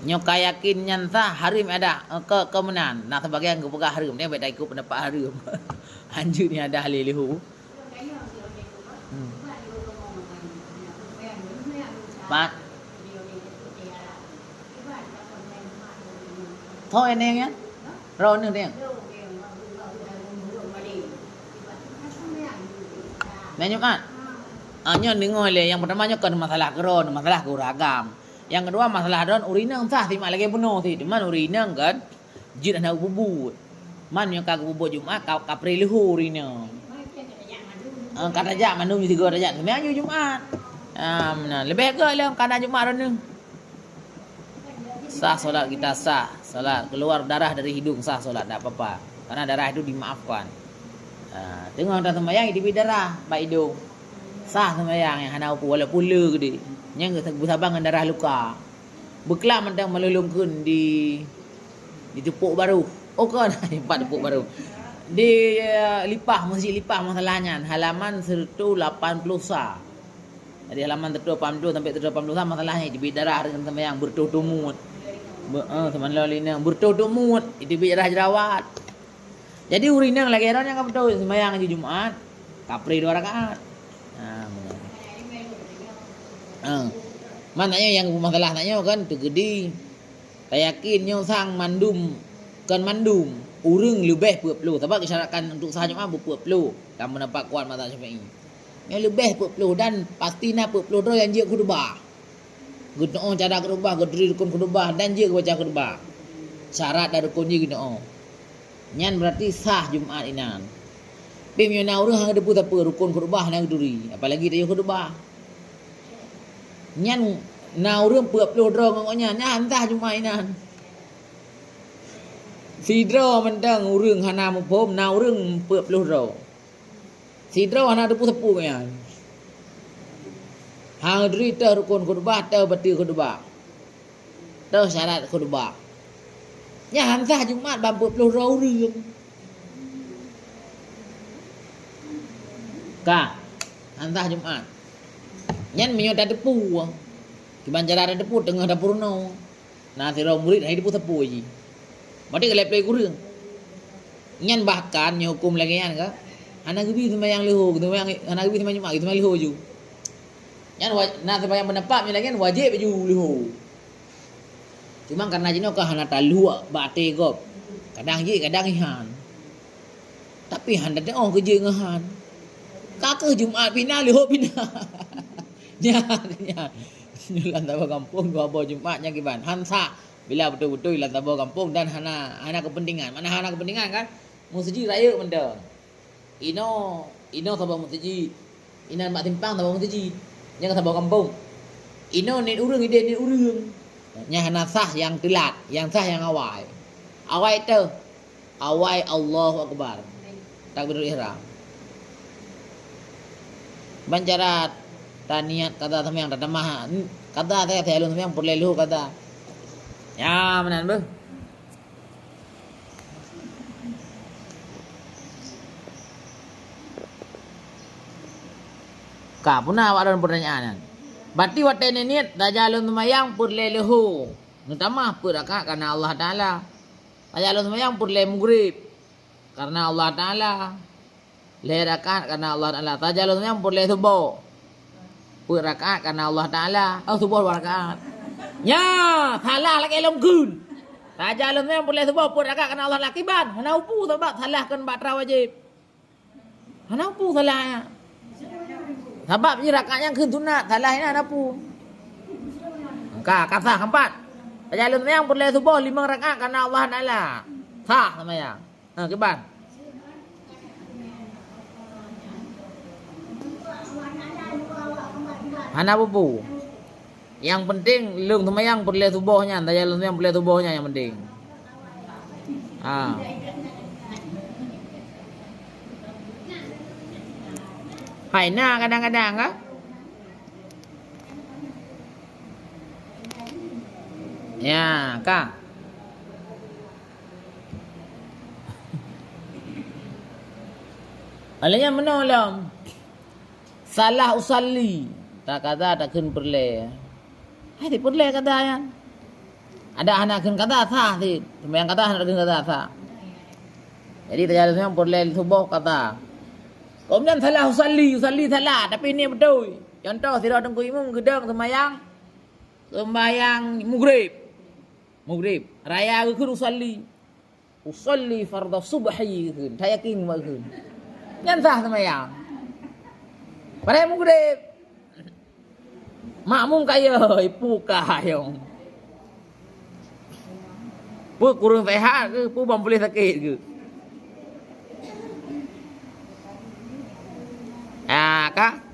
Nyoka yakin nyanta harim ada kemenan. Nak sebagian ke harim ni baik ikut pendapat harim. Anjur ni ada halilihu. Pat. Thôi anh em nhé. Rồi nữa đi. Nah Jumat. Hanya dengar le yang pertama nyokan masalah keron, masalah kuragam. Yang kedua masalah don urina sah timak lagi penuh ti. Cuman urina kan jid ana bubu. Man yang kagak bubu Jumat kau kapri lehu urina. Kata jak mandum juga ada jak. Sebenarnya Jumat. Nah, lebih ke lah kada Jumat don. Sah solat kita sah. Solat keluar darah dari hidung sah solat tak apa-apa. Karena darah itu dimaafkan. Tengok tak sembahyang di darah baik hidung. Sah sembahyang yang hana upu walaupun le gede. Yang bersabang dengan darah luka. Beklam mentang melulungkeun di tepuk baru. Oh kan tempat tepuk baru. Di Lipah, Masjid Lipah masalahnya halaman 180 sah. Dari halaman 180 sampai 180 sah masalahnya di darah dengan sembahyang bertutumut. Teman lolina bertutumut itu darah jerawat. Jadi urina lagi orang yang betul sembahyang di Jumat kapri 2 rakaat. Mananya yang masalah tanya kan tegedi. Tak yakinnya sang mandum kan mandum urang lebih 40 sebab disyaratkan untuk sah Jumat 40. Kamu nampak kuat mazhab Syafi'i. Yang lebih 40 dan pastinya 40 tu yang dia khutbah. Guna cara khutbah, gedri rukun khutbah dan dia baca khutbah. Syarat dan rukun dia guna. Nyan berarti sah Jumat inan. Pimyona urang hang depu apa rukun khutbah nang duri. Apalagi dia khutbah. Nyan na urang 40 dro ngoknya nyan sah Jumat inan. Sidro mentang urang hana mupom na urang 40 dro. Sidro hana depu tepu kan. Hang duri teh rukun khutbah teh betul khutbah. Teh syarat khutbah. Nya hansah Jumat 40 rau urang. Ka. Hansah Jumat. Nyan menyo dah depu. Cuman cara ada depu tengah dapur no. Nah si rau murid hai depu tepu ji. Mati kelep play kurang. Nyan bahkan nya hukum lagi kan ka. Anak gebi sembahyang leho, sembahyang anak gebi sembahyang Jumat, sembahyang leho ju. Nyan nah sembahyang pendapat lagi kan wajib ju leho. Cuma karena jino ka hana talua bate gop. Kadang je kadang ihan. Tapi han dah oh kerja ngahan. Kakak Jumat pindah leho pindah. Nya. Lan tahu kampung gua bawa Jumatnya kiban. Hansa bila betul-betul lan tahu kampung dan hana kepentingan. Mana hana kepentingan kan? Masjid raya benda. Ino sabah masjid. Inan mak timpang sabah masjid. Nya sabah kampung. Ino ni urang ide ni urang. Nya hana sah yang telat, yang sah yang awal. Awal itu awal Allahu Akbar. Takbirul ihram. Banjarat taniat kata sama yang tak mah kata saya alun sama yang perlu kata. Ya menan beuh. Ka punah awak ada pertanyaan. Berarti waktu ini niat tajalun semayang purle lehu. Nutama puraka karena Allah Taala. Tajalun semayang purle maghrib karena Allah Taala. Lerakat karena Allah Taala. Tajalun semayang purle subuh. Puraka karena Allah Taala. Oh subuh 2 rakaat. Ya, salah lagi longkun. Tajalun semayang purle subuh puraka karena Allah lakiban. Hana upu sebab salahkan batra wajib. Hana upu salahnya. Sebab je rakaat yang keun sunat salah ina apa? Kata keempat. Tajalun yang boleh subuh 5 rakaat karena Allah Taala. Sah sembahyang. Kiban. Hana bubu. Yang penting lung sembahyang boleh subuhnya, tajalun yang boleh subuhnya yang penting. Haina kadang-kadang kan? Ya, Kak. Alanya menolong. Salah usalli. Tak kata tak kun perle. Hai di perle kata yan. Ada anak kata sah sih, sembahyang kata anak kata sah. Jadi terjadi sembahyang perlel subuh kata. Kemudian salah usalli salah, tapi ini betul. Contoh sira tengku imam gedang sembahyang maghrib. Raya ke usalli fardhu subhi ke. Saya yakin ke. Yang sah sembahyang. Pada maghrib. Makmum kaya ipu kayong. Pu kurang sehat ke, pu boleh sakit ke. Kak.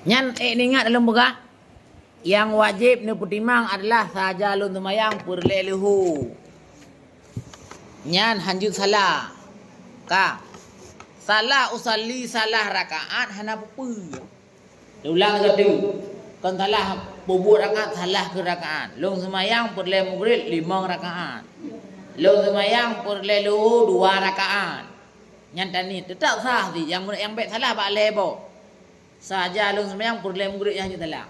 Nyan ingat dalam buka. Yang wajib ni putimang adalah sajalun tumayang purleluhu. Nyan hanjut salah. Ka. Salah usalli salah rakaat hana pupu. Ulang satu. Kan salah bubur rakaat salah ke rakaat. Long semayang purle maghrib 5 rakaat. Long semayang purleluhu 2 rakaat. Nyan tani tetap sah sih. Yang baik salah bak lebo. Saja long semayang purle maghrib yang hanjut salah.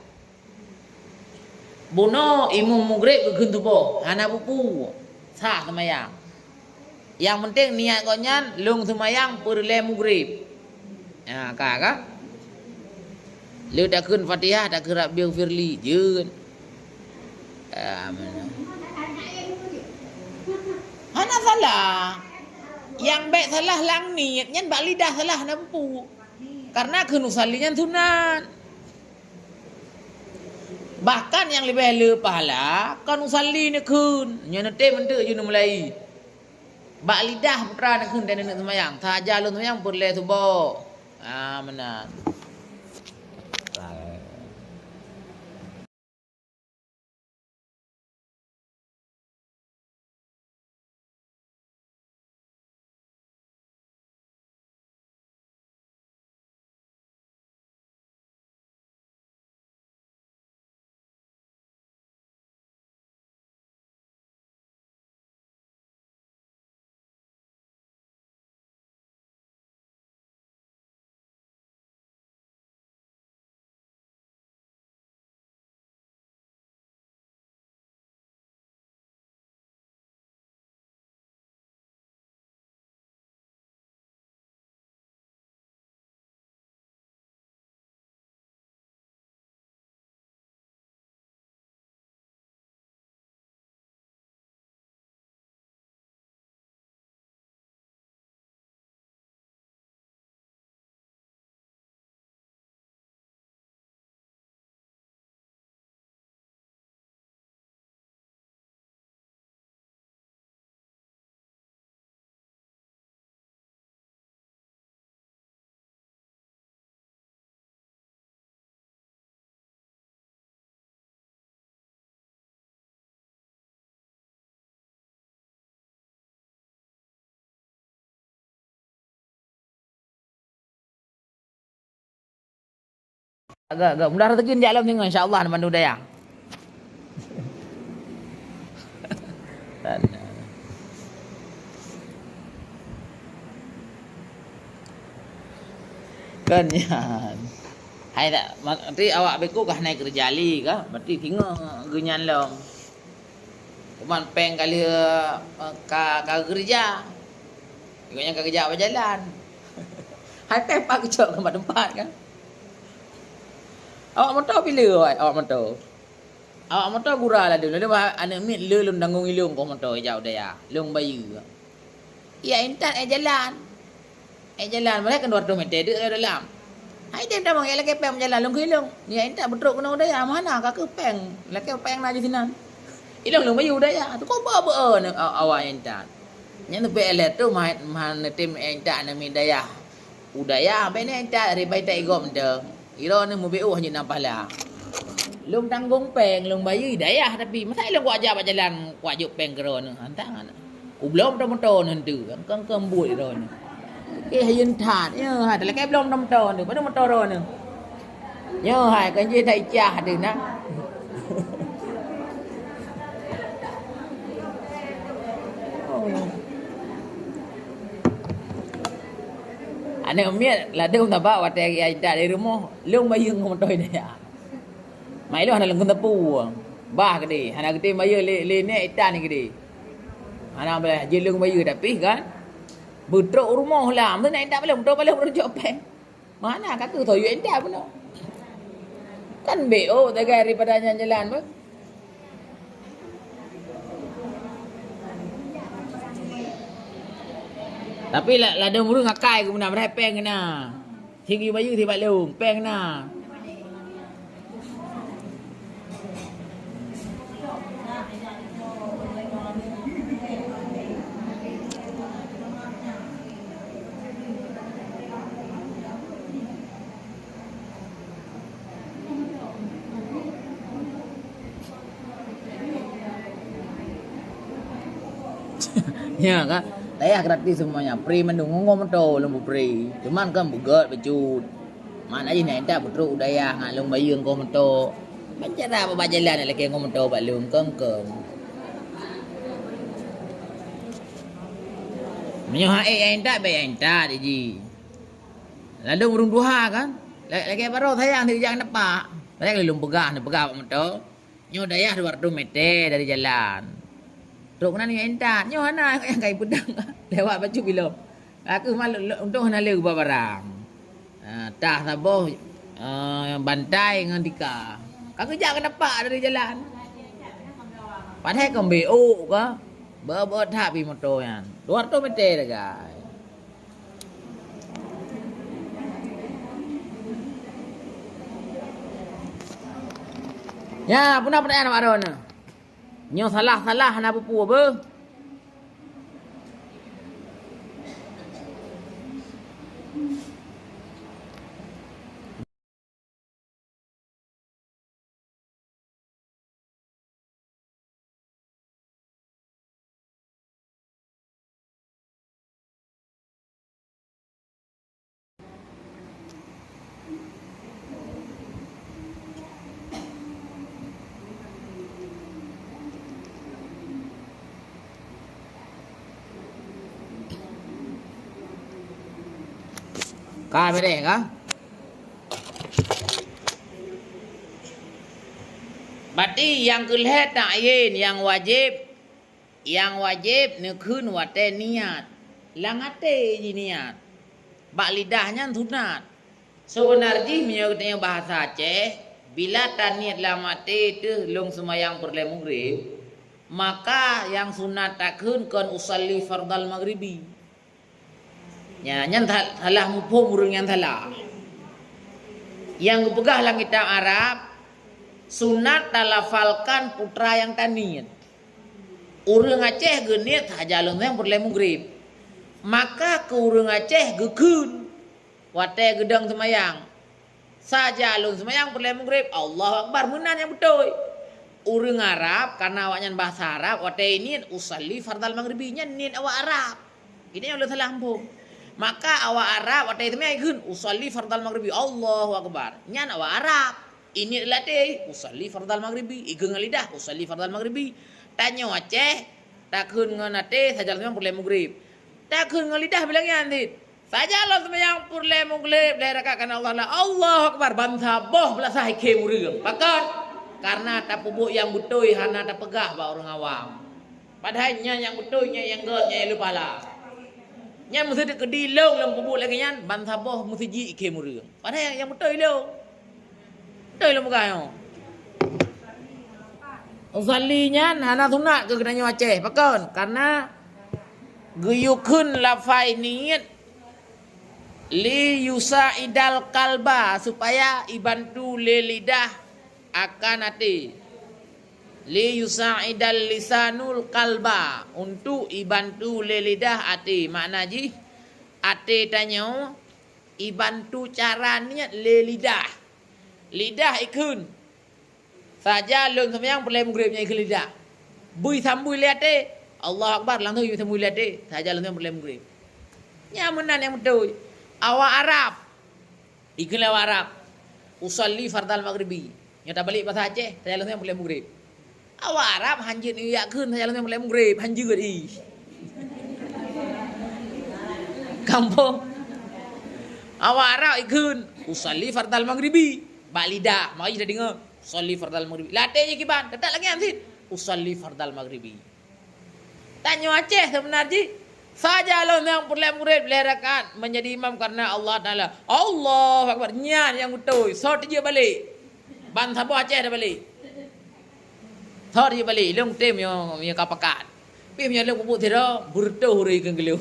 Buno imam maghrib ke tubuh hana pupu sah semayang. Yang penting niat kau nyan lung semayang purle maghrib. Kak. Lu dah kun Fatihah dah gerak bil firli je. Hana salah. Yang baik salah lang niat nyan bak lidah salah hana pupu. Karena kenusallinya sunat. Bahkan yang lebih hela pahala kan usalli ni kun. Nya nanti mentu je mulai. Bak lidah putra nak kun dan nak sembahyang. Saja lu sembahyang boleh subuh. Benar. Agak mudah rezekin jalan tengok insya-Allah di Bandung Daya. Kan yan. Hai tak nanti awak beku kah naik kerja ali kah? Berarti tengok genyan long. Cuman peng kali ka kerja. Tengoknya ka kerja berjalan. Hai peng pak kecok ke tempat kan? Awak motor bila awak motor? Awak motor gurau lah dulu. Lepas anak mit lelum tanggung ilung kau motor jauh dia. Lung bayu. Ya intan jalan. Jalan mereka kan 200 meter dia dalam. Hai dia dah bang lagi peng jalan lung ilung. Ya intan betruk kena dia mana kak peng. Lagi peng nak di sini. Ilung lung bayu dia. Tu kau bawa awak intan. Yang tu pelet tu mana tim intan nama daya. Udaya apa ni intan ribai tak igom dah. Ira ni mubiu hanya nampak lah. Lung tanggung peng, lung bayu dayah tapi masa lung kuat ajar jalan kuat juk peng kero ni. Hantar kan. belum motor nanti kan kembut rồi cái hay thả nhớ hai là cái belum motor nữa có motor rồi nữa nhớ hai cái gì thầy cha thì nó anh em biết là đâu ta bawa teh dari rumah lu mayung motor ini ya mai lu hana lang tapu bah gede hana gede mayu le ne itan ni gede hana boleh jelung mayu tapi kan butruk rumah lah tu nak tak belum rujuk pen mana kata tu you endah pun kan BO daripada jalan pun tapi lah ada murung ngakai ke mana berapa peng kena tinggi bayu thì bạn lưu peng na ya kan saya gratis semuanya free mendung ngomonto lembu free cuman kan buget becut mana aja nih tak betul udaya ngalung bayung ngomonto baca apa jalan lagi ngomonto balung kengkeng menyoha entak be entak ji lalu burung duha kan lagi baru sayang di jangan nepak saya lelum pegah ngomonto nyo daya 200 meter dari jalan Ruk nan yang entat, nyo hana yang kai pedang lewat baju bilom. Aku malu untuk hana leu barang. Tah saboh bantai dengan dika. Aku jak nampak dari jalan. Padahal kan BO ke. Ber tak pi motor yan. 200 meter dah guys. Ya, punah nak marona. Nyo salah nak pupu apa? Kaiไม่ได้เหรอBerarti yang kelihatan ta'yin yang wajib nekun wate niat. Langate ji niat. Bak lidahnya sunat. Sebenarnya menyebutnya bahasa Aceh, bila taniat lamate tu long semayang perle maghrib, maka yang sunat takun kon usalli fardal maghribi. Ya, nyan salah mufhum urang yang salah. Yang pegah lang kitab Arab sunat talafalkan putra yang taniat. Urang Aceh genit hajalun yang perle maghrib. Maka ke urang Aceh gekun wate gedang semayang. Sajalun semayang perle maghrib Allahu Akbar menan yang betul. Urang Arab karena awaknya bahasa Arab wate ini usalli fardal maghribinya nit awak Arab. Ini yang udah salah ampun. Maka awak Arab wate itu mai gun usalli fardal maghribi Allahu Akbar. Nyan awak Arab. Ini latih usalli fardal maghribi igeng lidah usalli fardal maghribi. Tanya Aceh takun nganate sajalan perle maghrib. Takun ngalidah bilangnya nanti. Sajalan sembahyang perle maghrib dari rakaat Allah la Allahu Akbar bantaboh belah sah ke murung. Pakat karena tak pubuk yang betul hana tak pegah ba orang awam. Padahalnya yang betulnya yang getnya lupa lah. Nya mesti kedilong dalam pubuk lagi nyan bantaboh mesti ji ke murung. Padahal yang betul lo. Betul lo muka yo. Usalinya hana sunat ke kenanya Aceh. Pakon karena guyukun lafai niat li yusaidal kalba supaya ibantu lidah akan hati. Li yusaidal lisanul kalba untuk ibantu lidah hati. Makna ji hati tanya ibantu cara niat lidah. Lidah ikun saja lun sembahyang perle maghribnya ikun lidah. Bui sambui lihat Allah Akbar lang tu you temu lade saja lang boleh maghrib nya menan yang betul awak Arab ikut awak Arab usalli fardal maghribi nya tak balik bahasa Aceh saja lang boleh maghrib awak Arab hanjir ni ya keun saja lang boleh maghrib hanjir di kampung awak Arab ikut usalli fardal maghribi balida mai dah dengar usalli fardal maghribi latih je kiban tetap lagi ansit usalli fardal maghribi tanya Aceh sebenarnya saja lo yang boleh murid boleh rakaat menjadi imam karena Allah Taala Allah Akbar nyan yang betul sort je balik ban sabo Aceh dah balik sort je balik long tem yang kapakat pi yang long pupuk tira burdo huri kenggelu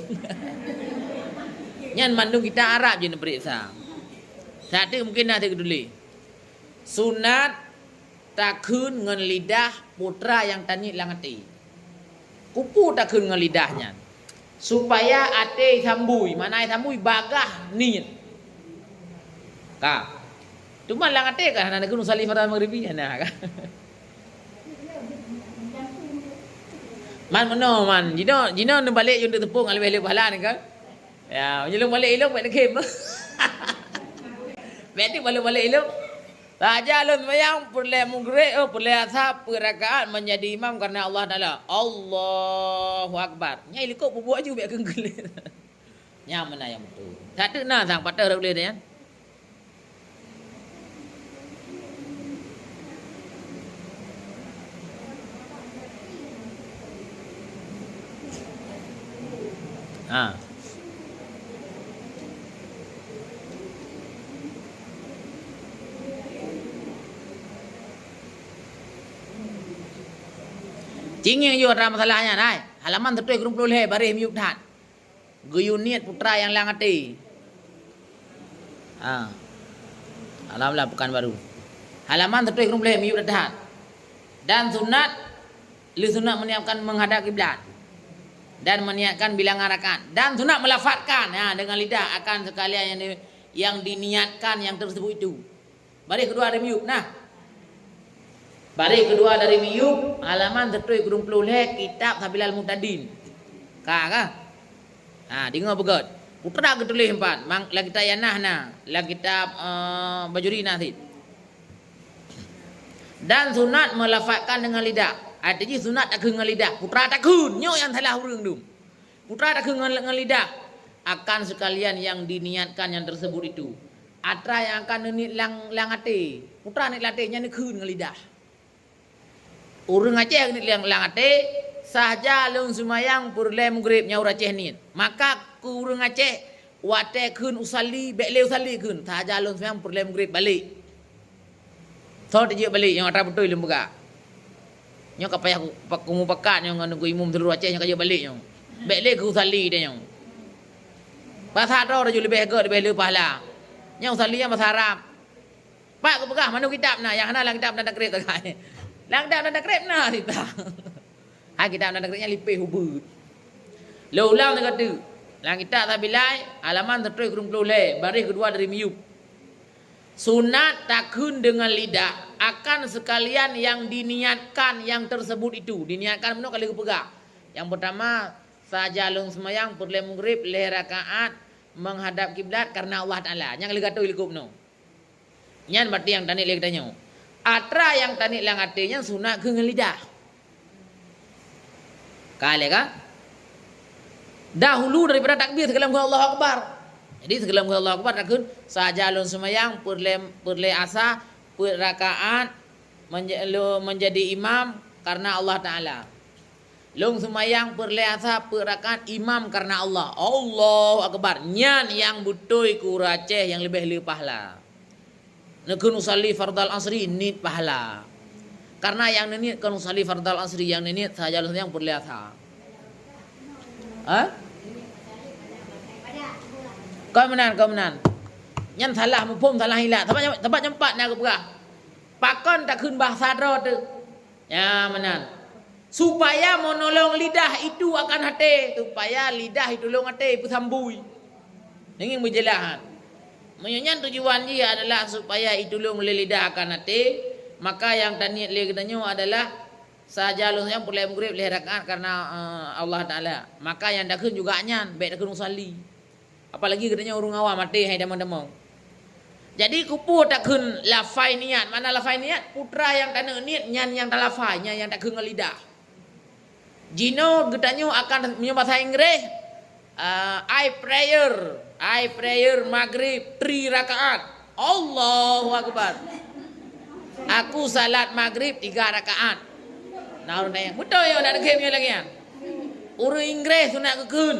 nyan mandung kita Arab je nak periksa saat itu mungkin ada keduli sunat takun ngan lidah putra yang tani langati kupu takun ngan lidahnya supaya ate sambui mana sambui bagah niat ka cuma langate kan nak kun usali fardal maghribi nah ka man mano man jino nu balik yung tepung alwe pahala ni ka ya jelung balik ilok mek kem berarti balik ilok saja lun mayang perle mugre perle asap perakaat menjadi imam karena Allah Taala. Allahu Akbar. Nyai likok bubuak ju mek kenggel. Nya mana yang betul. Tak ada nah sang patah boleh dia. Ha. Cingin yo ada masalahnya nai. Halaman tertulis kurung puluh barih miuk dhat. Guyuniat putra yang langati. Alhamdulillah bukan baru. Halaman tertulis kurung puluh miuk dhat. Dan sunat li sunat menyiapkan menghadap kiblat. Dan meniatkan bilangan rakaat. Dan sunat melafazkan dengan lidah akan sekalian yang diniatkan yang tersebut itu. Barih kedua ada miuk. Nah. Baris kedua dari Miyub halaman tertulis kurung peluleh kitab Sabilal Muhtadin. Ka. Dengar begot. Putra ketulis empat. Mang la kitab yanah nah, la kitab bajuri nasid. Dan sunat melafazkan dengan lidah. Artinya sunat tak dengan lidah. Putra tak kun. Nyo yang salah urang dum. Putra tak dengan lidah akan sekalian yang diniatkan yang tersebut itu. Atra yang akan ni lang ate. Putra ni latihnya ni kun dengan lidah. Urang Aceh ni lang ate sahaja lung sumayang purle maghrib nyaur Aceh ni. Maka ku urang Aceh wate kun usali bekle usali kun sahaja lung sumayang purle maghrib balik. Thot je balik yang atra betul lem buka. Nyo kapayah kumu pakat nyo ngan imum seluruh Aceh nyo kaje balik nyo. Bekle ku usali dia nyo. Bahasa Arab dah lebih agak lebih pahala. Nyo usali yang bahasa Arab. Pak ku pegah mana kitab nah yang hana lang kitab dan takrib tak kai. Lang dah nak krep nah kita. Kita nak krepnya lipih hubut. Lo ulang nak kata. Lang kita Sabilai halaman tertulis kurung peluleh baris kedua dari Miyub. Sunat takun dengan lidah akan sekalian yang diniatkan yang tersebut itu. Diniatkan mana kali pegang. Yang pertama saja lung semayang perle maghrib leh rakaat menghadap kiblat karena Allah Taala. Yang kali kata ilkup no. Nyan berarti yang tadi leh katanya. Atra yang tani lang artinya sunat ke lidah. Kali kan? Dahulu daripada takbir segala Allah Akbar. Jadi segala Allah Akbar takun saja lun semayang perle asa per rakaat menjadi imam karena Allah Taala. Lung semayang perle asa per rakaat imam karena Allah. Allahu Akbar. Nyan yang butoi ku Aceh yang lebih pahala. Nakun usali fardal asri nit pahala. Karena yang nit kan usali fardal asri yang nit saja yang perlihatha. Kau menan. Nyan salah mupum salah hilang. Tempat nyempat nak berah. Pakon tak kun bahasa Arab tu. Ya menan. Supaya menolong lidah itu akan hati. Supaya lidah itu long hati pusambui. Ingin berjelahan. Menyanyian tujuan dia adalah supaya itu long lidah akan hati. Maka yang tanya le katanya adalah saja lu yang pulai maghrib leh rakaat karena Allah Taala. Maka yang dak juga nyan, baik dak usali. Apalagi katanya urung awam mati hai damang-damang. Jadi kupu tak kun lafai niat. Mana lafai niat? Putra yang tak niat nyan yang tak lafainya yang tak kun lidah. Jino getanyo akan menyebut bahasa Inggris. I prayer maghrib 3 rakaat. Allahu Akbar. Aku salat maghrib 3 rakaat. Nah, orang tanya, betul ya nak game lagi ya? Urang Inggris tu nak kekun.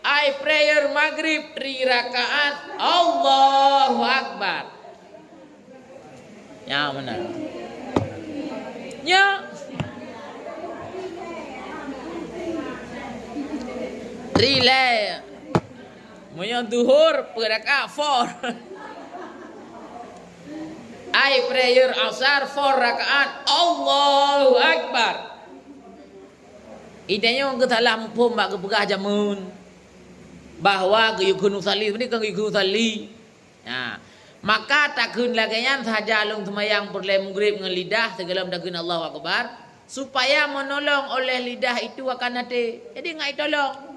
I prayer maghrib 3 rakaat. Allahu Akbar. Ya mana? Ya. Relay. Moyo duhur per rakaat 4. I prayer asar 4 rakaat. Allahu Akbar. Idanya orang ketalah mumpum bak kepegah jamun. Bahwa guyukun usali ini kan guyukun usali. Nah, maka takun lagian saja long semayang perle maghrib dengan lidah segala takun Allahu Akbar supaya menolong oleh lidah itu akan hati. Jadi ngai tolong.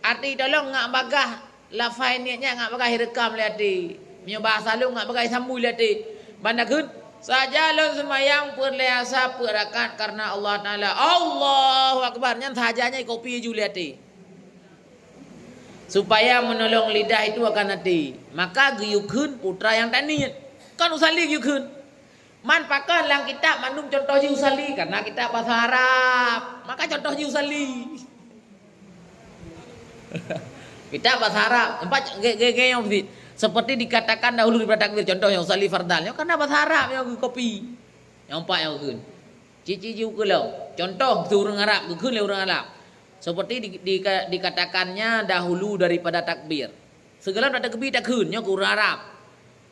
Hati tolong ngak bagah lafai niatnya ngak bagah rekam le hati. Mio bahasa lu ngak bagah sambul le hati. Bandakun saja long semayang perle asa perakat karena Allah Taala. Allahu Akbar nyan sajanya kopi ju le hati. Supaya menolong lidah itu akan hati. Maka guyukun putra yang tak niat. Kan usali guyukun. Man pakan lang kitab manum contoh ji usali. Karena kita bahasa Arab. Maka contoh ji usali. Kita bahasa Arab. Empat yang seperti dikatakan dahulu di takbir. Contoh yang usali fardal. Karena bahasa Arab yang kopi. Yang empat yang guyukun. Cici juga lah. Contoh tu orang Arab. Guyukun le orang Arab. Seperti dikatakannya dahulu daripada takbir. Segala takbir takunnya Quran Arab.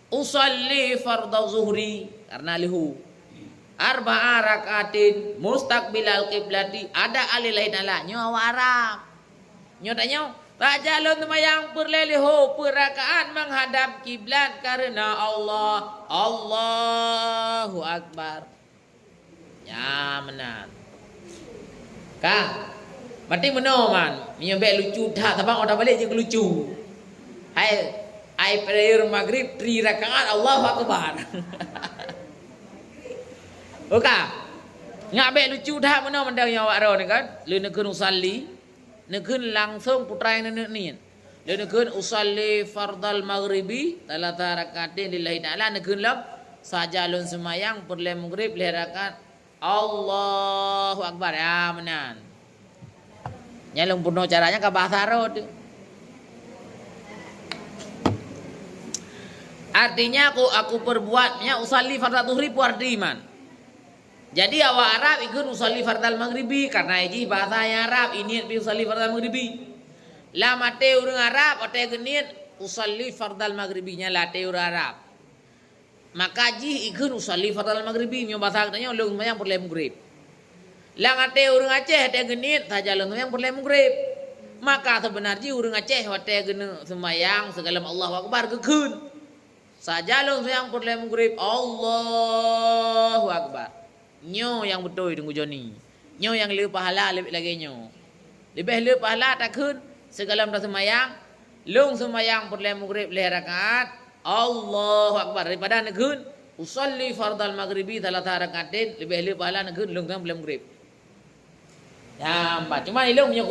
Usalli fardhu zuhri karena lihu. Arba'a rakaatin mustaqbilal qiblati ada alil lain alanya awak Arab. Nyatanya rajalun semayang perleliho perakaat menghadap kiblat karena Allah. Allahu Akbar. Ya benar. Kah? Mati mana man? Menyebek lucu dah. Tapi orang balik je lucu. I prayer maghrib 3 rakaat Allahu Akbar. Oka. Ngak bek lucu dah mana mandang yang awak ro ni kan? Lu nekun usalli. Nekun langsung putra yang ni. Lu nekun usalli fardal maghribi 3 rakaatin lillahi ta'ala nekun lam sajalun semayang perle maghrib 3 rakaat Allahu Akbar. Ya menan. Nyalung purno caranya ke bahasa Arab. Artinya aku perbuatnya usalli fardal zuhri puardi man. Jadi awak Arab ikut usalli fardal maghribi karena ini bahasa Arab ini usalli fardal maghribi. La mate urang Arab ote genit usalli fardal maghribinya late urang Arab. Maka ji ikut usalli fardal maghribi nyo bahasa katanya ulung yang perle maghrib. Lang ate urang Aceh ate genit saja lang yang perle maghrib. Maka sebenarnya urang Aceh ate gene semayang segala Allahu Akbar gekun. Saja lang yang perle maghrib Allahu Akbar. Nyo yang betul tunggu Joni. Nyo yang lebih pahala lebih lagi nyo. Lebih lebih pahala takun segala semayang lung semayang perle maghrib 2 rakaat Allahu Akbar daripada nekun usalli fardal maghribi 3 rakaatin lebih pahala nekun lung perle maghrib. Ya empat. Cuma ilung punya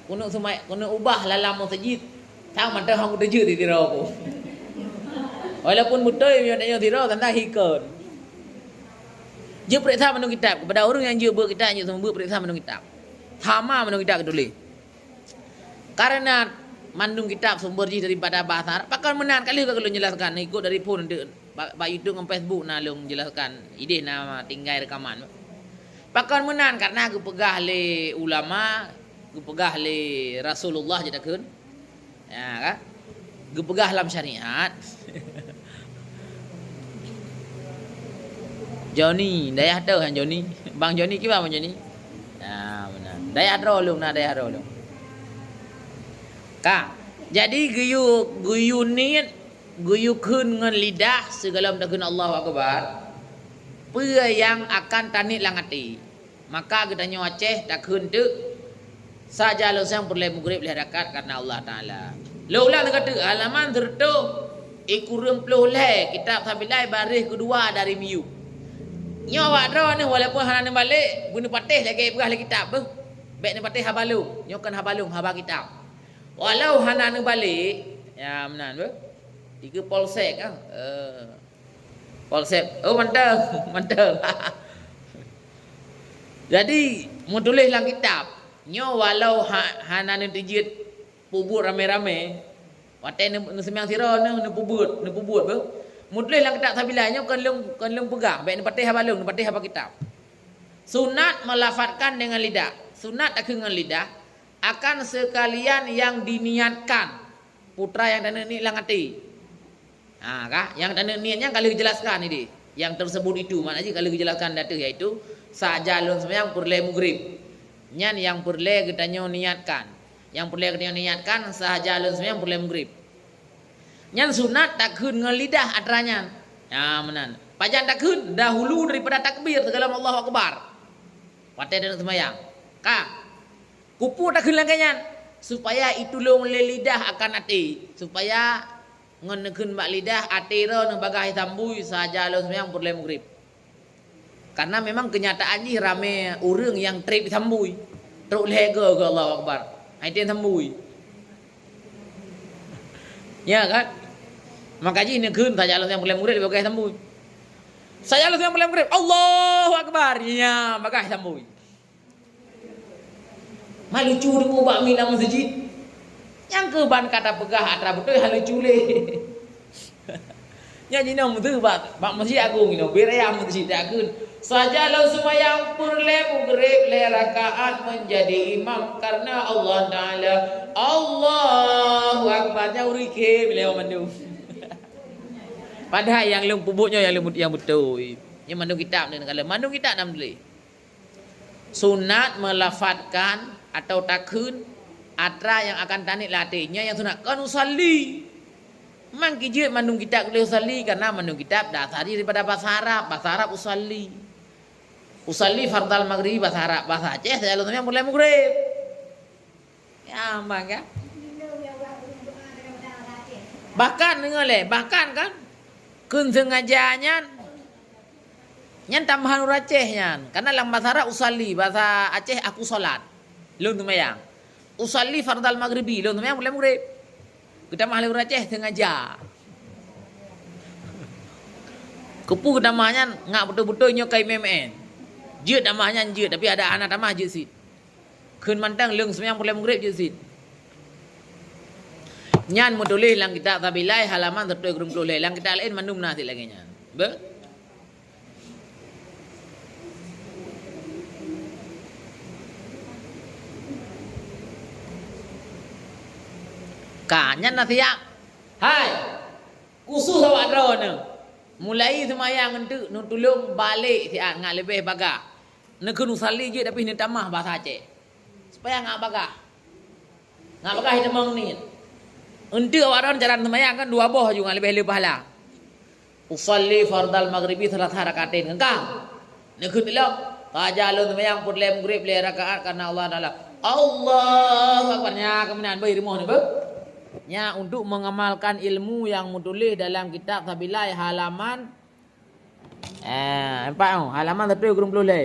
kuno semai kuno ubah lalam masjid. Sang mantau hang udah di tiro aku. Walaupun betul yang ada tiro tanda hikon. Dia periksa menung kitab kepada orang yang dia berkitab yang semua periksa menung kitab. Sama menung kitab keduli. Karena mandung kitab sumber ji daripada bahasa Arab. Pakai menan kali kalau jelaskan ikut dari pun Pak YouTube dan Facebook nalung jelaskan ide nama tinggal rekaman. Pakai menan karena aku pegah le ulama, aku pegah le Rasulullah jadi kun. Ya kan? Aku pegah dalam syariat. Johnny, daya tahu kan Johnny? Bang Johnny kira bang Johnny? Ya benar. Daya rolong na daya rolong. Kak, jadi guyukun dengan lidah segala takun Allahu Akbar. Pua yang akan tanit lang hati. maka gedanya Aceh tak hendak saja lo sang perle maghrib le rakaat karena Allah Taala. Lo ulang kata halaman tertu ikurung puluh le kitab Sabilai baris kedua dari Miu. Nyo awak dra ni walaupun hana balik guna patih lagi berah lagi kitab bah. Baik ni patih habalung, nyo kan habalung haba kitab. Walau hana balik ya menan bah. Tiga polsek ah. Polsek. Oh mantap, mantap. Jadi mau tulis dalam kitab, nyo walau hana ni dijit pubut rame-rame, watai ni sembiang sira ni pubut ba. Mau tulis dalam kitab Sabilai nyo kan lung pegang, baik ni patih habalung, ni patih haba kitab. Sunat melafazkan dengan lidah. Sunat tak dengan lidah akan sekalian yang diniatkan. Putra yang dana ni lang hati. Kah? Yang dana niatnya kalau dijelaskan ini, yang tersebut itu maknanya kalau dijelaskan data iaitu sajalun sembahyang perle maghrib. Nyan yang perle kita niatkan. Yang perle kita niatkan sajalun sembahyang perle maghrib. Nyan sunat tak keun dengan lidah adranya. Menan. Pajan tak keun dahulu daripada takbir segala Allahu Akbar. Patai dan sembahyang. Kupu tak keun langkanyan supaya itu long le lidah akan hati. Supaya ngenekeun bak lidah hati ro nang bagai tambui sajalun sembahyang perle maghrib. Karena memang kenyataannya ramai orang yang trip sambui. Teruk lega ke Allahu Akbar. Itu sambui. Ya kan? Makanya ini kun sajalah yang boleh murid bagai sambui. Sajalah yang boleh murid. Allahu Akbar. Ya, bagai sambui. Malucu dulu bak mi dalam masjid. Yang ke ban kata pegah atra betul hal lucu le. Ya jina mutu bak masjid agung ini beraya masjid agung. Sajalah sembahyang perle maghrib le rakaat menjadi imam karena Allah Taala. Allahu Akbar nyauri ke beliau mandu. Padahal yang lung pubutnya yang betul. Yang mandu kitab ni kalau mandu kitab nam dulu. Sunat melafazkan atau takun atra yang akan tanik latihnya yang sunat kan usalli. Memang kijit mandung kitab boleh usalli karena mandung kitab dasari daripada bahasa Arab usalli. Usalli fardal maghrib bahasa Arab, bahasa Aceh saya lalunya boleh maghrib. Ya, maka. Bahkan dengar le, bahkan kan kun sengajanya nyan tambahan huruf Acehnya. Karena dalam bahasa Arab usalli, bahasa Aceh aku salat. Lung tumayang. Usalli fardal maghribi, lung tumayang boleh maghrib. Kita mahal huruf Aceh sengaja. Kepu tamahnya ngak betul-betul nyokai memen. Jut tamahnya jut tapi ada anak tamah jut sit. Kun mantang lung sembahyang boleh maghrib jut sit. Nyan mu tulis lang kitab Sabilai halaman 120 lang kita lain mandum nasi lagi nyan. Be? Nyan nasi ya. Hai. Khusus awak drone. Mulai semayang entu nu tulung balik siat ngak lebih bagah. Nak kena usalli je tapi ni tamah bahasa Aceh. Supaya ngak bagah. Ngak bagah itu mong ni. Entu awak drone jalan semayang kan dua boh juga lebih pahala. Usalli fardal maghribi salat harakatin engkang. Nak kena elok. Tajalun semayang perle maghrib le rakaat karena Allah Taala. Allahu Akbar nya kemudian beri remoh ni be. Nya untuk mengamalkan ilmu yang mutulis dalam kitab Sabilai halaman empat halaman 120 le.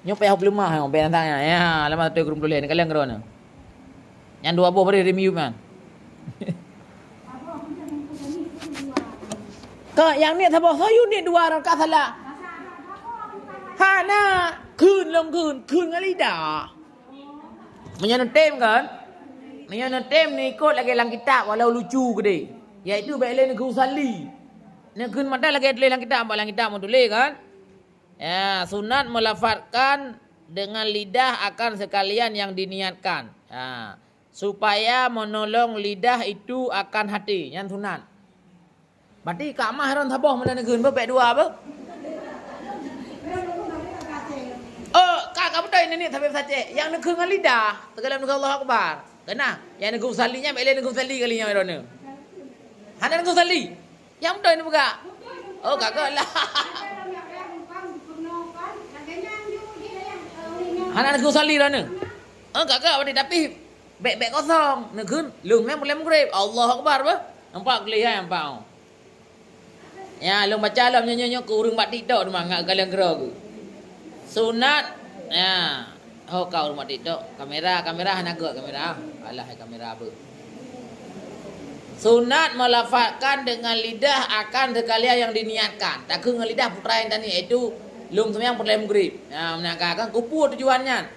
Nyo payah belumah yang pe tanya ya halaman 120 le ni kalian kerana. Yang dua buah beri review man. Kak yang ni siapa? Saya ni dua rakaat salah. Hana kun long kun ngali dah. Menyan tem kan? Menyan tem ni ikut lagi dalam kitab walau lucu gede. Iaitu baik lain ke usalli. Nak kun mata lagi dalam kitab mau tulis kan? Ya, sunat melafazkan dengan lidah akan sekalian yang diniatkan. Supaya menolong lidah itu akan hati. Yang sunat. Berarti Kak Mah ron sabah mana negeun baik dua apa? Oh, Kak betul ini tapi saja. Yang negeun dengan lidah, segala negeun Allahu Akbar. Kena, yang negeun usallinya baik lain negeun usalli kalinya ron. Hana negeun usalli. Yang betul ini buka. Oh, kakak lah. Hana nak usali dah ni. Kakak pada tapi beg kosong. Nak kun lung boleh maghrib. Allah Akbar apa? Nampak kelihatan nampak. Ya, lung baca alam nyanyi ke urang mak TikTok tu mangak kalian gerak ke. Sunat. Ya. Oh kau rumah TikTok. Kamera hana gerak kamera. Alah kamera apa. Sunat melafazkan dengan lidah akan sekalian yang diniatkan. Tak dengan lidah putra yang tadi itu lung sembahyang boleh maghrib. Ya, menangkapkan kupur tujuannya.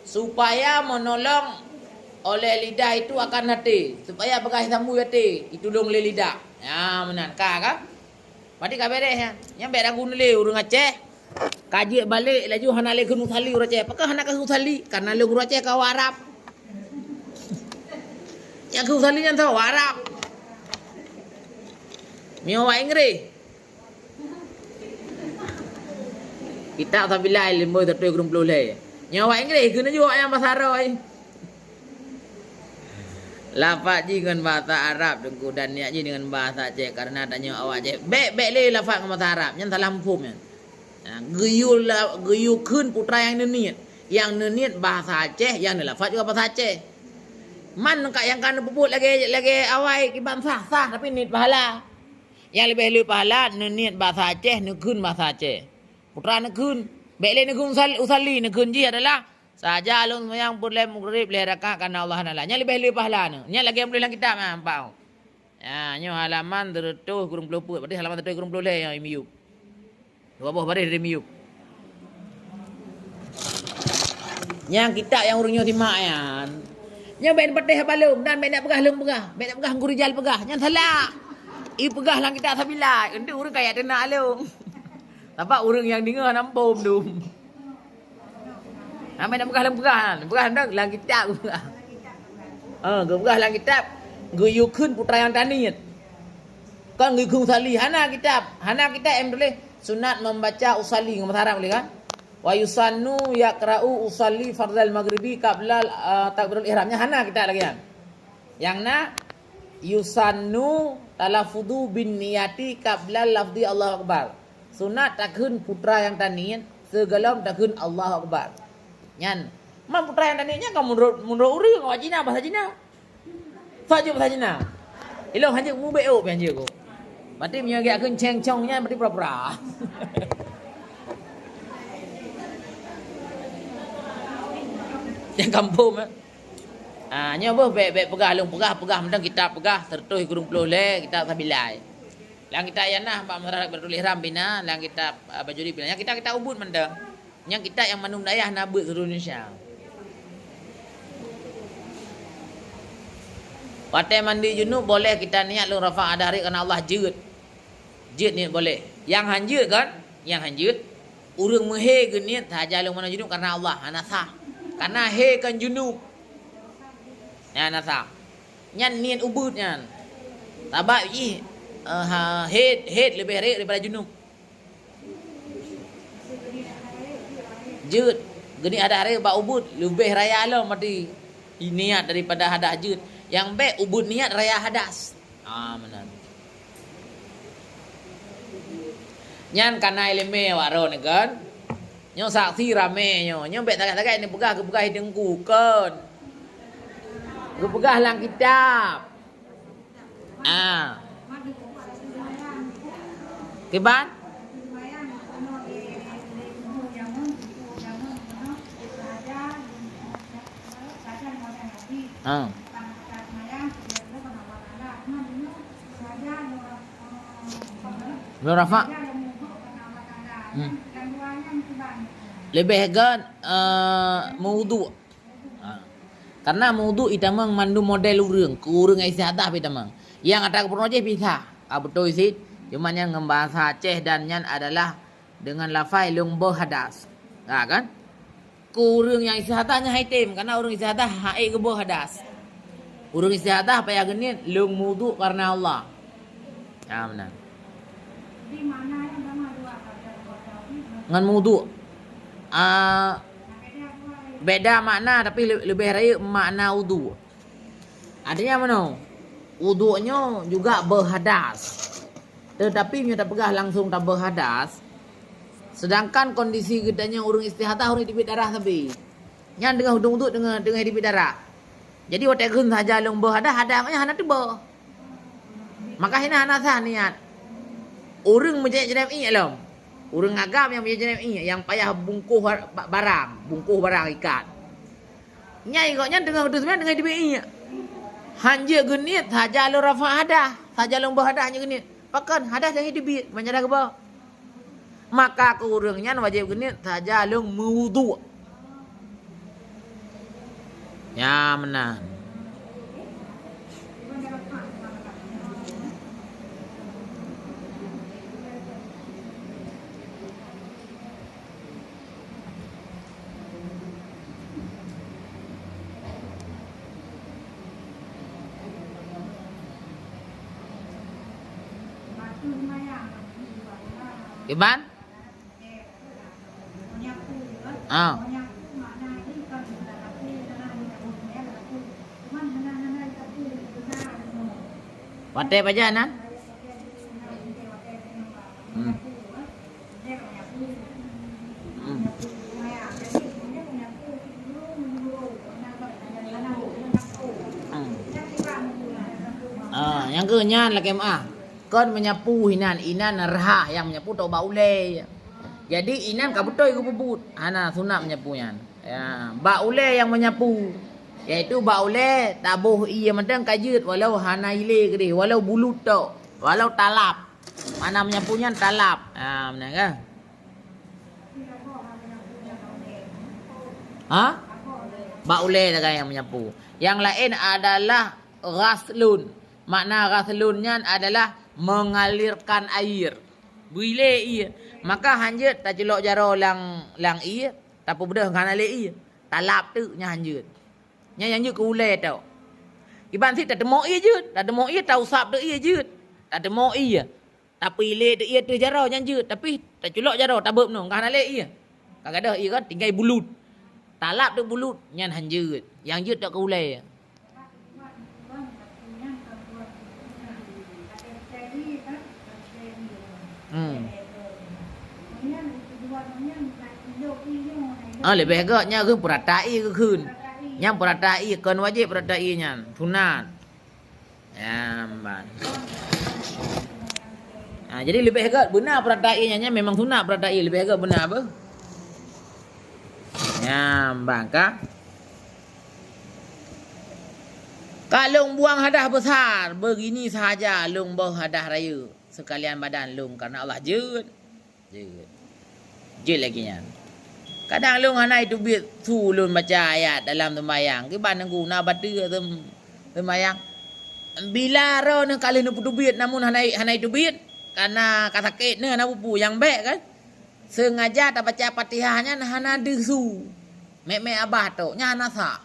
Supaya menolong oleh lidah itu akan hati. Supaya bekas sambung hati. Itu lung oleh lidah. Ya, menangkapkan. Mati kau beres ya. Yang beres aku nilai urang Aceh. Kaji balik laju hana le kenu sali urang Aceh. Apakah hana kenu sali? Karena le urang Aceh kau Arab. Yang kenu sali yang tahu Arab. Mio wa Inggris. Kita tak bila lemboy tertuai kurung puluh le. Nyawa Inggris kena juga yang bahasa Arab. Lafaz ji dengan bahasa Arab dengku dan niat ji dengan bahasa Aceh karena tanya awak Aceh. Bek le lafaz dengan bahasa Arab. Yang salah mufhum kan. Geyu kun putra yang niat. Yang niat bahasa Aceh, yang lafaz juga bahasa Aceh. Man kak yang kan puput lagi awai ki bangsa sah tapi niat pahala. Yang lebih pahala niat bahasa Aceh, kun bahasa Aceh. Putra kun. Bek le kun usali kun ji adalah saja alun yang boleh maghrib boleh rakaat karena Allah Taala. Nya lebih pahala ni. Nya lagi yang boleh dalam kitab nampak. Ya, nya halaman 300 kurung 20. Berarti halaman 300 kurung 20 yang MU. Dua buah baris dari MU. Yang kitab yang urangnya timak yan. Nya ben pedih balum dan ben nak pegah lung pegah. Ben nak pegah gurijal pegah. Nya salah. I pegah lang kitab sabila. Ende urang kaya tenak alung. Nampak urang yang dengar nampom tu. Amai nak pegah dah lang kitab pegah. Go pegah lang kitab. Go yukun putra yang tani. Kan go kung sali hana kitab em boleh sunat membaca usali dengan bahasa Arab boleh kan? Wa yusannu yaqra'u usalli fardal maghribi qabla takbirul ihramnya hana kitab lagi kan. Yang na yusannu talafudu bin niyati qabla lafzi Allahu Akbar. Sunat takun putra yang tani segalom takun Allahu Akbar. Nyan, mam putra yang tadinya kamu mundur uri ngawak Cina bahasa Cina. Saja bahasa Cina. Ilo hanya mu beo penje ko. Berarti menyagak keun ceng-congnya berarti pura-pura. Yang kampung nya boh bek pegah lung pegah mendang kitab pegah tertuh kurung puluh le kitab sabilai. Lang kita yana pak masyarakat bertulis ram bina lang kitab bajuri bina. Yang kita ubud mendang. Yang kita yang manum dayah nabut seluruh Indonesia. Pakai mandi junub boleh kita niat lu rafa adari karena Allah jeut. Jeut ni boleh. Yang hanjeut kan? Yang hanjeut urang mehe ke niat saja lu mana junub karena Allah anasa. Karena he kan junub. Ya anasa. Nyan niat ubud nyan. Tabak ji head lebih rek daripada junub. Jeut geni ada hari ba ubud lebih raya alam mati niat daripada hadas jeut. Yang baik ubud niat raya hadas. Benar. Nyan kana ilme waro ni kan. Nyo saksi rame nyo. Nyo baik tagak-tagak ni pegah ke pegah dengku kan. Ke pegah lang kitab. Kiban? Belum Rafa. Lebih kan maudu. Karena maudu itu memang mandu model urang istiadah itu memang. Yang ada keperluan je bisa. Betul sih. Cuma yang membahasa Aceh dan yang adalah dengan lafai lung berhadas. Kan? Urang yang istihadahnya haitim karena urang istihadah haid ke berhadas. Urang istihadah payah genit lung wudu karena Allah. Benar. Ngan wudu. Beda makna tapi lebih raya makna wudu. Adanya mana? Wudunya juga berhadas. Tetapi dia tak pegah langsung tak berhadas. Sedangkan kondisi gedanya urang istihadah urang tibit darah tapi. Nyan dengan hudung tu dengan hidup darah. Jadi watak gun saja long berhadah maknya hana tu ber. Maka hina hana sah niat. Urang menjadi jenam i alam. Urang agam yang menjadi jenam i yang payah bungkuh barang ikat. Nyai kok nyan dengan hudung sebenarnya dengan hidup i. Hanja genit saja lo rafa hadah, saja long berhadah hanya genit. Pakan hadah dengan hidup i menjadi ke bawah. Maka kurangnya wajib genit saja long mewudu. Ya menang. Iban? Ah. Patai pajanan? Yang kenyan lagi kon menyapu inan rah yang menyapu tau baule. Jadi inan ka betul ku bubut. Ana sunat menyapunya. Ya, baule yang menyapu. Yaitu baule tabuh ia mentang kajut walau hana ile ke walau bulut tok, walau talap. Mana menyapunya talap. Benar ke? Ha? Baule tak yang menyapu. Yang lain adalah ghaslun. Makna ghaslunnya adalah mengalirkan air. Bila ia maka hanjut tak celok jaro lang ia tak bedah kan ale ia. Talap tu nya hanjut. Nya yang ke ulai tau. Iban si tak demo ia je, tak demo ia tau sap tu ia je. Tak demo ia. Tapi le tu ia tu jaro nya je, tapi tak celok jaro tak beup no kan ale ia. Kadang-kadang ia kan tinggal bulut. Talap tu bulut nya hanjut. Yang je tak ke ulai. Lebih agaknya ke peratai ke kun. Yang peratai kan wajib peratainya sunat. Ya, ban. Jadi lebih agak benar peratainya memang sunat peratai lebih agak benar apa? Ya, bangka. Kalau buang hadah besar begini sahaja long bau hadah raya sekalian badan long karena Allah jut. Jut lagi nya. Kadang long hanai tu biat su lun baca ayat dalam sembahyang. Ke ban aku na batu sembahyang. Bila ro ne kali nu putu biat namun hanai tu biat karena kasakit ne na pupu yang baik kan. Sengaja tak baca Fatihahnya hana desu. Mek abah tu nya hana sah.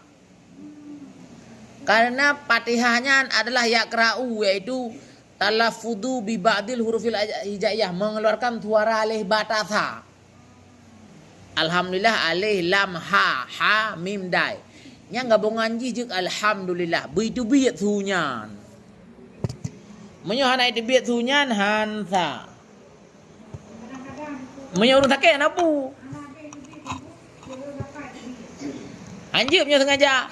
Karena Fatihahnya adalah yaqra'u yaitu talaffudu bi ba'dil hurufil hijaiyah mengeluarkan suara alif batasa. Alhamdulillah alif lam ha mim dai. Nya gabungan ji jeung alhamdulillah. Begitu biat sunyan. Menyo hanai itu biat sunyan hansa. Menyo urang sakit napu. Anjir punya sengaja.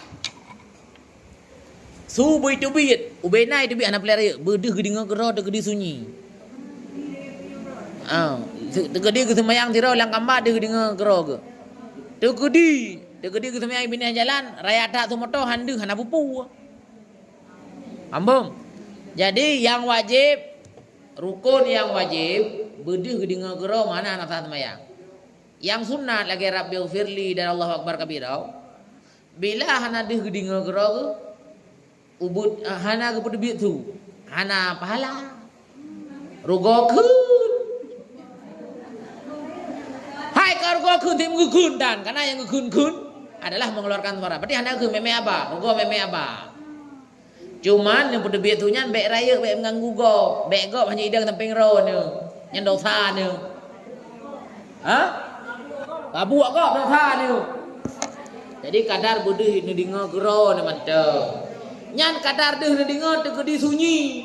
Su begitu biat. Ubenai itu biat anak pelari. Berdeh gedingan gerah de gedi sunyi. Tegedi ke semayang tiro lang kamba de gedingan gerah ke. Tegedi ke semayang bini jalan raya tak sumoto handu hana pupu. Ambom. Jadi yang wajib rukun yang wajib berdeh gedingan gerah mana anak semayang. Yang sunat lagi Rabbil firli dan Allahu akbar kabirau. Bila hana de gedingan gerah ke ubud hana ke pedebit tu hana pahala rugokun hai karugokun tim gukun dan karena yang gukun adalah mengeluarkan suara berarti hana ke meme aba rugo meme aba cuman yang pedebit tu nyan bek raya bek mengganggu go bek go hanya idang samping ro ne nyan dosa ne kabu ko dosa ne jadi kadar budih ni dingo gero ne mantap nyan kadar deh dengar tu di sunyi.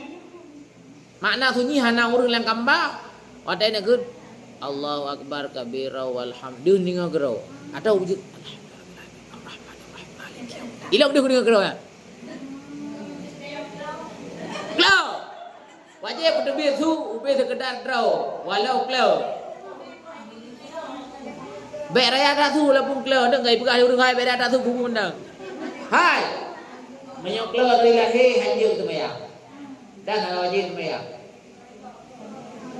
Makna sunyi hana urang lang kamba. Wadai nak ke Allahu akbar kabira walhamdulillah dengar gerau. Atau wujud Ilok dia dengan kerau ya. Kerau. Wajib berdebit tu, ubah sekedar kerau. Walau kerau. Baik raya tak tu lah pun kerau. Dengar pergi urung hai baik raya tak tu pun benda. Hai. Menyok kerau dari lahir hanya tu maya. Dan ada wajib tu maya.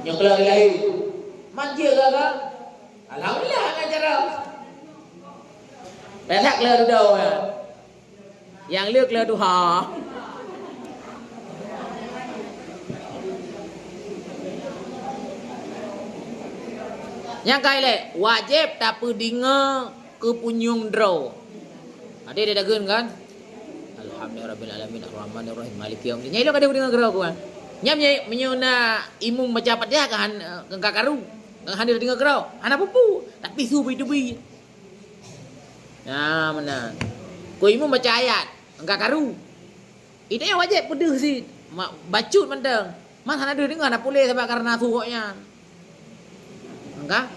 Menyok kerau dari lahir. Manja ke apa? Alhamdulillah ngajar kerau. Betak kerau tu dah. Yang lihat kerau tu ha. Yang kaya le wajib tapi dengar kepunyung draw. Ada dia dah kan? Alhamdulillahirabbil alamin arrahmanir rahim maliki yaumiddin. Nyai lo kada dengar draw kan? Nyam nyai menyuna imum baca Fatihah kan kakaru. Hadir dengar draw. Ana pupu tapi su bi. Nah, mana? Ko imum baca ayat kakaru. Itu yang wajib pedih sih. Bacut mandang. Man hana ada dengar nak boleh sebab karena suhoknya. Enggak?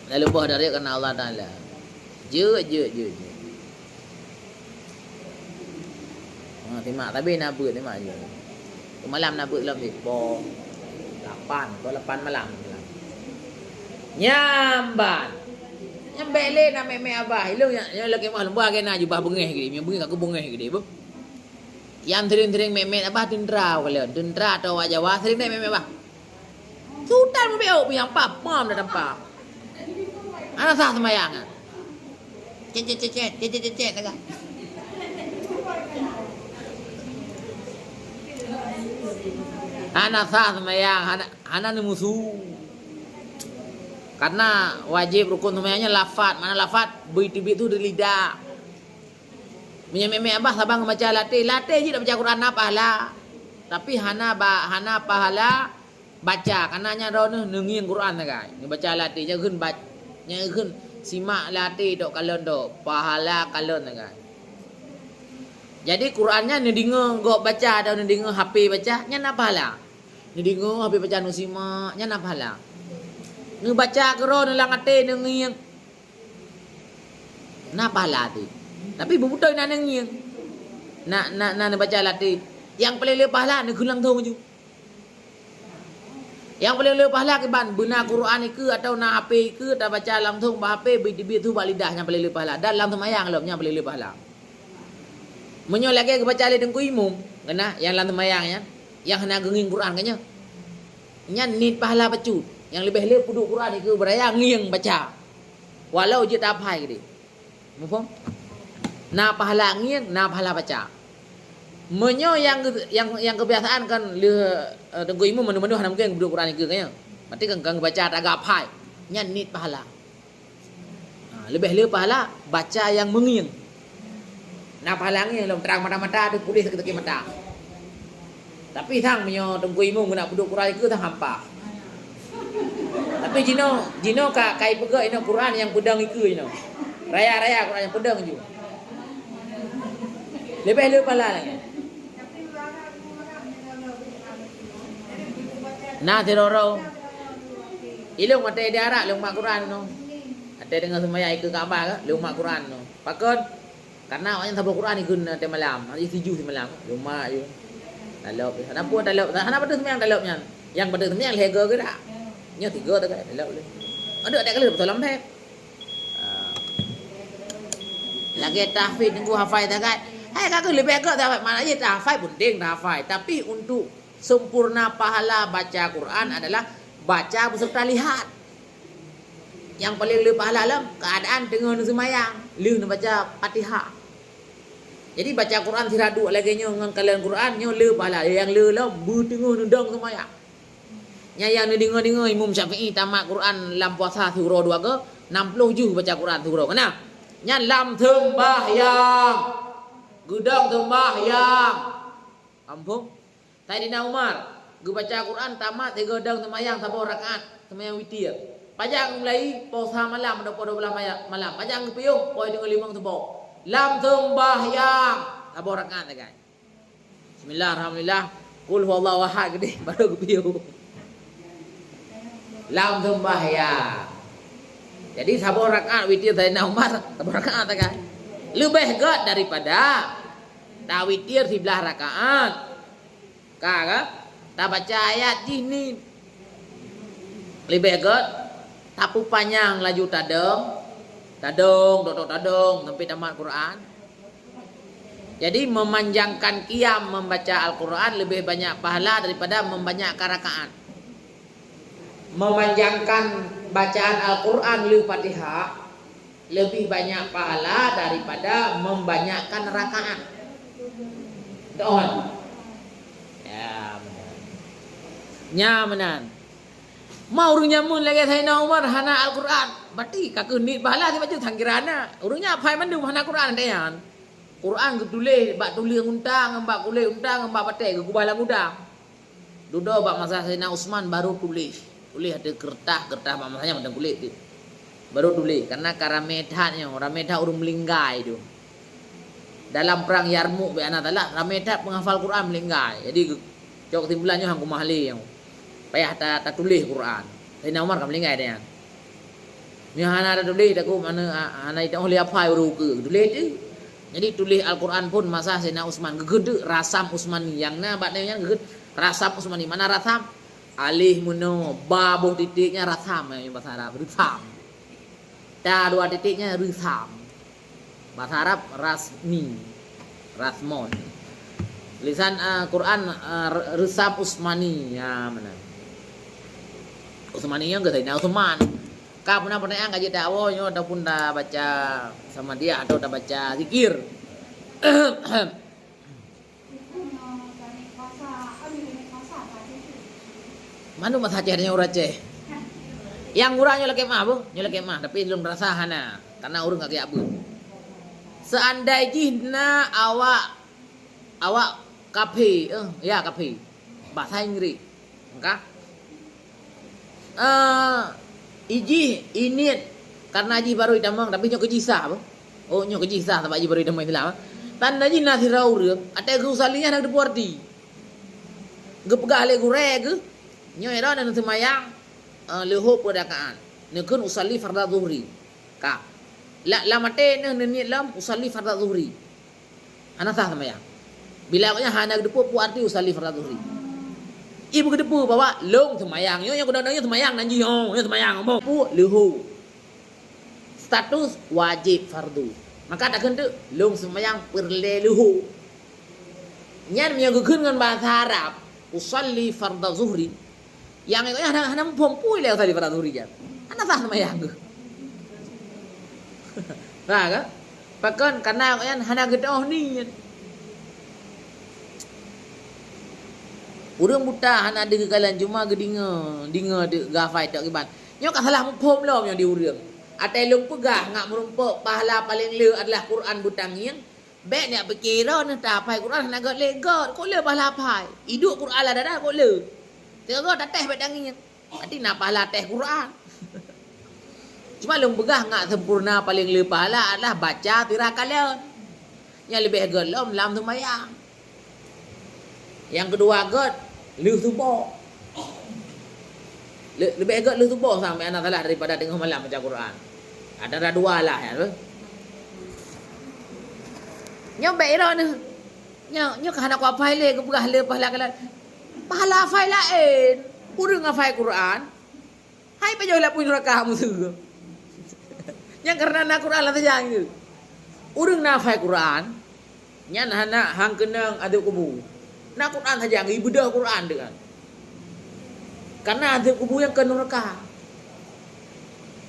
Lalu buah dari karena Allah Ta'ala. Je. Timak tapi nak buat timak je. Malam nak buat lebih. 8 malam. Nyamban. Nyambek le nak mek abah. Ilung yang lagi mah lembah kena jubah bengeh gede. Yang bengeh aku bengeh gede, Bu. Yang sering mek abah tundra kalian. Tundra atau wajah Jawa sering mek abah. Sultan mo beo yang papam dah tampak. Ana sah semayang. Cek kata. Ana sah semayang, ana ni musuh. Karena wajib rukun semayangnya lafaz. Mana lafaz? Bit-bit tu di lidah. Menyememe abah sabang baca latih je dak baca Quran apa pahala. Tapi hana pahala baca kananya rono nengiang Quran kan. Ni baca latih je keun nya keun simak latih dok kalon dok pahala kalon kan. Jadi Qurannya ni dengar gok baca atau ni dengar HP baca nya nak pahala. Ni dengar HP baca nu simak nya nak pahala. Ni baca keron lang ate nengiang. Nak pahala tu. Tapi bebutai nak nengiang. Nak baca latih. Yang paling le pahala ni keun lang thong je. Yang paling lebih pahala ke ban benar Quran ke atau nak HP ke atau baca langsung bah HP bibit tu bak lidah yang paling lebih pahala dan langsung mayang lom yang paling lebih pahala. Menyo lagi ke baca le dengku imum kena yang langsung mayang yang hena genging Quran kanya. Nya nit pahala pecut yang lebih le puduk Quran ke beraya ngiang baca. Walau je tak apa ke. Mufaham? Na pahala ngiang, na pahala baca. Menyo yang kebiasaan kan tengku imam menu-menu hana mungkin duduk Quran ke kaya. Berarti kan baca tak agak pai. Nya nit pahala. Lebih pahala baca yang mengiang. Nah pahala ngiang lom terang mata-mata tu pulih seketiki mata. Tapi thang menyo tengku imam nak duduk Quran ke thang hampa. Tapi jino kai pegak ino Quran yang pedang iku ino. Raya Quran yang pedang je. Lebih pahala lagi. Nah teroro ilung ada diarak ilung mak Quran no. Ada dengan semaya ikut Kaabah ke ilung mak Quran no. Pakon karena orang sabuk Quran ikut te malam. Hari 7 malam. Rumah je. Dalop. Ana pun dalop. Ana pada sembahyang dalopnya. Yang pada sembahyang lega ke dak? Nya 3 tak dalop le. Ada kali betul lambat. Lagi tahfiz tunggu hafal tak kan. Hai kakak lebih agak tak mana je tahfiz penting tahfiz. Tapi untuk sempurna pahala baca Quran adalah baca beserta lihat. Yang paling lebih pahala lah keadaan tengah semayang, lu baca Fatihah. Jadi baca Quran siradu lagi nyo dengan kalian Quran nyo le pahala. Yang le lah bertengah nendang semayang. Yang dengar Imam Syafi'i tamat Quran lam puasa surah 2 ke 60 juz baca Quran surah. Kena? Nya lam sembahyang. Gudang sembahyang. Ampun. Sayyidina Umar, gue baca Quran tamat 3 gedang semayang 10 rakaat, semayang witir. Pajang mulai puasa malam ada 12 malam. Pajang ke piung poi dengan 5 tebok. Lam sembahyang 10 rakaat kan. Bismillah, alhamdulillah. Qul huwallahu ahad gede baru ke piung. Lam sembahyang. Jadi sabar rakaat witir Sayyidina Umar sabar rakaat kan. Lebih gak daripada tak witir 11 rakaat. Kak, tak baca ayat ini. Lebih gak tapu panjang laju tadong sampai tamat Quran. Jadi memanjangkan qiyam membaca Al-Quran lebih banyak pahala daripada membanyakkan rakaat. Memanjangkan bacaan Al-Quran li Fatihah lebih banyak pahala daripada membanyakkan rakaat. Doon. Ya benar. Nya benar. Mau urang nyamun lagi Sayyidina Umar hana Al-Quran. Berarti kakak ni pahala dia baca tangkirana. Urangnya apa mandu hana Quran dayan. Quran ke tulis, bak tulis untang, bak kulit untang, bak batik ke kubalang udang. Duduk bak masa Sayyidina Utsman baru tulis. Tulis ada kertas bak masanya macam kulit tu. Baru tulis karena karamedatnya, ramedat urang melinggai tu. Dalam perang Yarmuk be anak talah, ramedat penghafal Quran melinggai. Jadi jauh kesimpulannya hang kumahli yang payah tak tulis Quran. Sayyidina Umar kan melinggai dia. Ni hana ada tulis tak ku mana hana itu oleh apa urang ke tulis tu. Jadi tulis Al-Quran pun masa Sayyidina Utsman gegede rasam Utsmani yang na batnya gegede rasam Utsmani mana rasam alih muno babuh titiknya rasam yang bahasa Arab risam. Da dua titiknya risam. Bahasa Arab rasmi. Rasmon. Lisan Quran risam Utsmani ya mana. Utsmani yang ke Sayyidina Utsman. Kau pernah ngaji dakwah ataupun dah baca sama dia atau dah baca zikir. Mana masa cehnya Aceh? Yang urangnya lagi mah bu, lagi mah tapi belum rasa hana karena urang kaki abu. Seandainya awak kafe, ya kafe bahasa Inggris, enggak? Iji ini karena Haji baru idamang tapi nyo kejisah apa? Oh nyo kejisah sebab Haji baru idamang Islam. Tanda ji nasi raur ate gu salinya nak deporti. Ge pegah le gure ge. Nyo era dan semayang leho pedakaan. Nekun usalli fardhu zuhri. Ka. La mate ne ni lam usalli fardhu zuhri. Ana sah semayang. Bila nya hana depo pu arti usalli fardhu zuhri. Ibu ke depu bawa long semayang. Yo yang kudang-kudangnya semayang nanti yo semayang ngomong pu lehu. Status wajib fardu. Maka tak kena long semayang perle lehu. Nyan menyagukan dengan bahasa Arab usalli fardhu zuhri. Yang itu hana pompui le usalli fardhu zuhri jan. Ana sah semayang ke. Nah kan? Pakan karena yang hana gedoh ni. Urang buta hana ada kekalan cuma ke dinga de gafai tak kiban. Nyo kat salah mempom lo yang di urang. Atai long pegah ngak merumpuk pahala paling le adalah Quran butang yang baik nak berkira nak tapai Quran nak lega kok le pahala pai. Hidup Quran lah dah kok le. Tengok dah teh badang yang. Berarti nak pahala teh Quran. Cuma long pegah ngak sempurna paling le pahala adalah baca tirakalon. Yang lebih gelom lam semayang. Yang kedua god lu subuh. Lebih agak lu subuh sampai anak salah daripada tengah malam baca Quran. Ada dua lah ya. Nyo baik ro ni. Nyo kahana ku apa le ke pegah le pahala kala. Pahala fai lain. Urang ngafai Quran. Hai pe jola pun rakah musuh. Yang karena nak Quran lah saja gitu. Urang nafai Quran. Nyan hana hang kenang ada kubu. Nak Quran saja ngi bedah Quran dengan. Karena ada kubu yang ke neraka.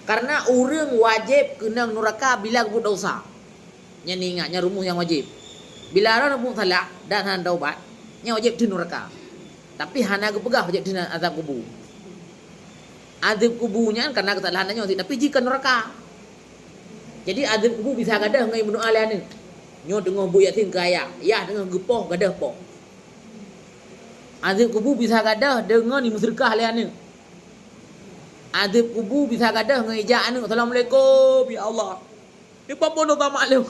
Karena orang wajib kena neraka bila kubu dosa. Nya ni ingatnya rumus yang wajib. Bila orang rumus salah dan han taubat, nya wajib di neraka. Tapi hana ke pegah wajib di azab kubu. Azab kubunya karena kesalahannya wajib, tapi jika neraka. Jadi azab kubu bisa gadah ngai bunuh alian ni. Nyo dengar bu yasin kaya, ya dengar gepoh gadah poh. Azab kubu bisa gadah dengan ni musyrikah lian ni. Azab kubu bisa gadah dengan ijaan ni. Assalamualaikum ya Allah. Dia pun tak maklum.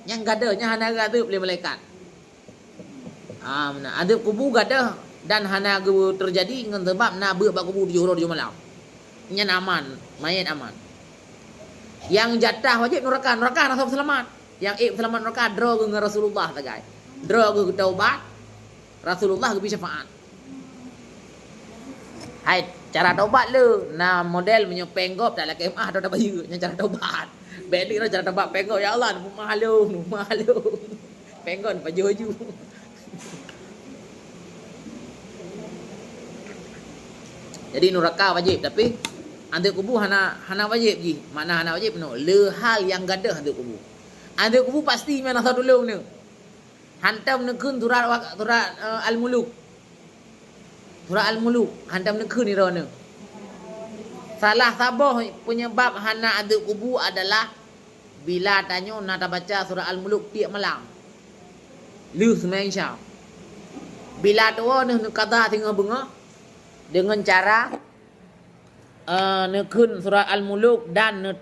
Yang gadahnya hana azab oleh malaikat. Mana azab kubu gadah dan hana terjadi dengan sebab nak buat kubu di huruf di malam. Nyan aman, mayat aman. Yang jatah wajib neraka nasab selamat. Yang selamat neraka draw dengan Rasulullah tagai. Draw ke taubat. Rasulullah ke syafaat. Hai cara taubat lu. Nah model menyopeng gop tak laki mah dah bayu nya cara taubat. Beli cara taubat penggop ya Allah nu malu. Penggon pajuju. Jadi neraka wajib tapi antu kubur hana wajib ji. Mana hana wajib no. Le hal yang gadah antu kubur. Antu kubur pasti mana satu dulu ni. Hantam nekun surat Al-Muluk. Surat Al-Muluk hantam nekun ni rona. Salah sabah penyebab hana antu kubur adalah bila tanya nak baca surah Al-Muluk tiap malam. Lu semai syam. Bila tua ni kata tinggal bunga dengan cara nekun surah Al-Muluk dan